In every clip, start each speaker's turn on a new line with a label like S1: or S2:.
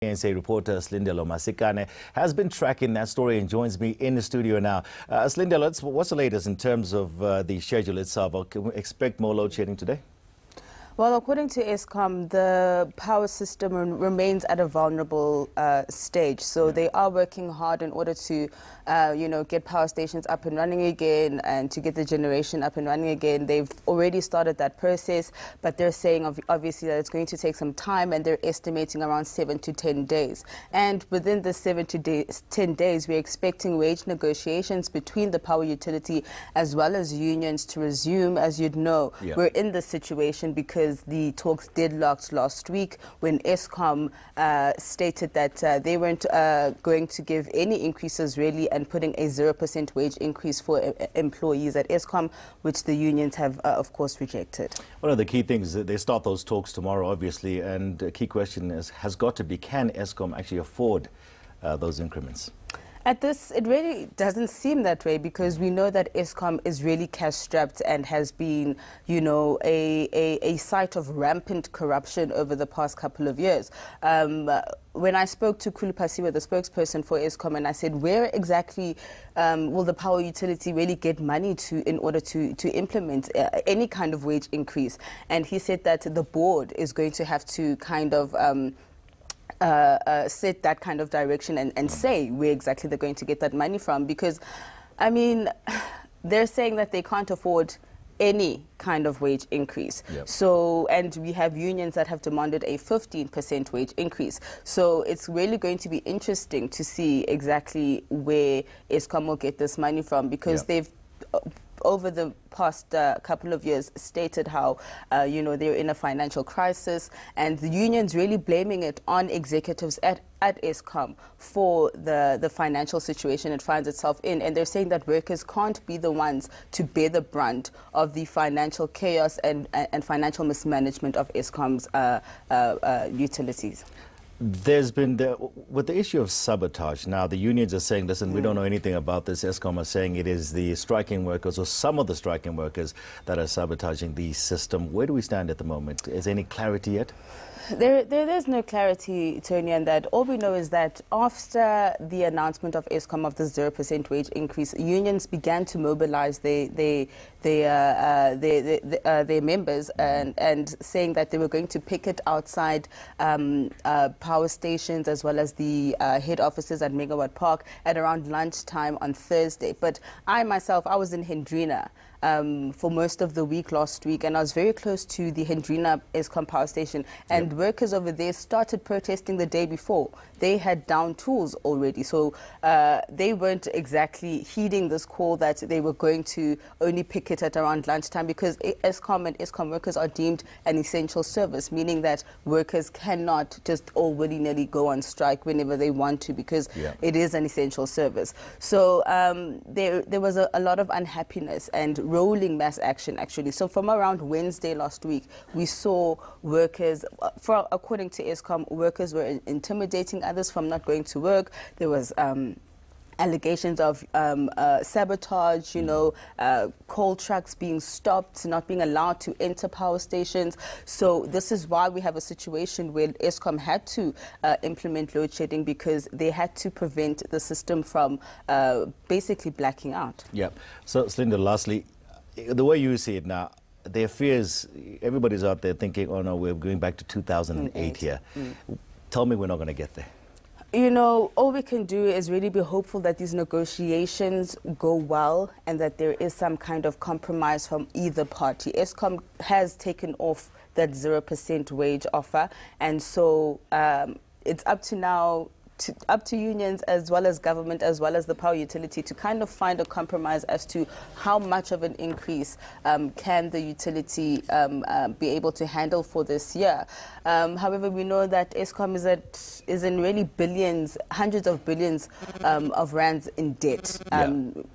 S1: eNCA reporter Slindelo Masikane has been tracking that story and joins me in the studio now. Slindelo, what's the latest in terms of the schedule itself? Can we expect more load shedding today?
S2: Well, according to Eskom, the power system remains at a vulnerable stage. So they are working hard in order to, get power stations up and running again and to get the generation up and running again. They've already started that process, but they're saying obviously that it's going to take some time, and they're estimating around 7 to 10 days. And within the 7 to 10 days, we're expecting wage negotiations between the power utility as well as unions to resume. As you'd know, we're in this situation because the talks deadlocked last week when Eskom stated that they weren't going to give any increases really, and putting a 0% wage increase for employees at Eskom, which the unions have of course rejected. One
S1: of the key things is that they start those talks tomorrow, obviously, and the key question has got to be, can Eskom actually afford those increments?
S2: At this, it really doesn't seem that way, because we know that Eskom is really cash-strapped and has been, a site of rampant corruption over the past couple of years. When I spoke to Kulupasiwe, the spokesperson for Eskom, and I said, where exactly will the power utility really get money in order to implement any kind of wage increase? And he said that the board is going to have to kind of set that kind of direction and say where exactly they're going to get that money from, because, I mean, they're saying that they can't afford any kind of wage increase. So, and we have unions that have demanded a 15% wage increase. So it's really going to be interesting to see exactly where Eskom will get this money from, because they've over the past couple of years stated how, they're in a financial crisis, and the unions really blaming it on executives at Eskom for the financial situation it finds itself in. And they're saying that workers can't be the ones to bear the brunt of the financial chaos and financial mismanagement of Eskom's utilities.
S1: There's been, with the issue of sabotage, now the unions are saying, listen, we don't know anything about this. Eskom are saying it is the striking workers, or some of the striking workers, that are sabotaging the system. Where do we stand at the moment? Is there any clarity yet?
S2: There's no clarity, Tony, on that. All we know is that after the announcement of Eskom of the 0% wage increase, unions began to mobilize their members and saying that they were going to picket outside power stations as well as the head offices at Megawatt Park at around lunchtime on Thursday. But I was in Hendrina for most of the week last week, and I was very close to the Hendrina Eskom power station, and workers over there started protesting the day before. They had down tools already, so they weren't exactly heeding this call that they were going to only picket at around lunchtime, because Eskom and Eskom workers are deemed an essential service, meaning that workers cannot just all willy-nilly go on strike whenever they want to, because it is an essential service. So there was a lot of unhappiness and rolling mass action, actually. So from around Wednesday last week, we saw workers, according to Eskom, workers were intimidating others from not going to work. There was allegations of sabotage, coal trucks being stopped, not being allowed to enter power stations. So this is why we have a situation where Eskom had to implement load shedding, because they had to prevent the system from basically blacking out.
S1: So, Slindelo, lastly, the way you see it now, their fears, everybody's out there thinking, oh no, we're going back to 2008 here. Tell me we're not going to get there.
S2: All we can do is really be hopeful that these negotiations go well and that there is some kind of compromise from either party. Eskom has taken off that 0% wage offer, and so it's up to now, up to unions as well as government as well as the power utility to kind of find a compromise as to how much of an increase can the utility be able to handle for this year. However, we know that Eskom is in really billions, hundreds of billions of rands in debt.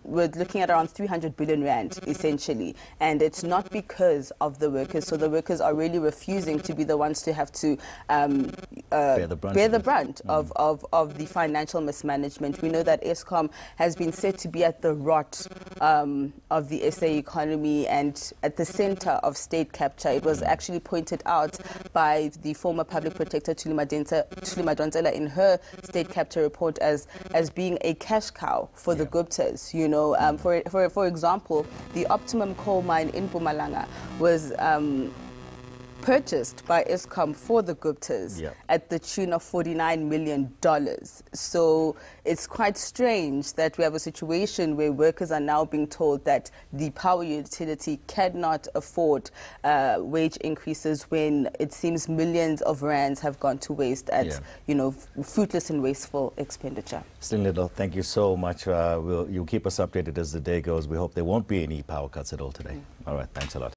S2: We're looking at around 300 billion rand essentially, and it's not because of the workers. So the workers are really refusing to be the ones to have to bear the brunt of of the financial mismanagement. We know that Eskom has been said to be at the rot of the SA economy and at the center of state capture. It was actually pointed out by the former public protector Thuli Madonsela in her state capture report as being a cash cow for the Guptas. You know, for example, the Optimum coal mine in Mpumalanga was purchased by Eskom for the Guptas at the tune of $49 million. So it's quite strange that we have a situation where workers are now being told that the power utility cannot afford wage increases when it seems millions of rands have gone to waste at, you know, fruitless and wasteful expenditure.
S1: Slindelo, thank you so much. You'll keep us updated as the day goes. We hope there won't be any power cuts at all today. All right, thanks a lot.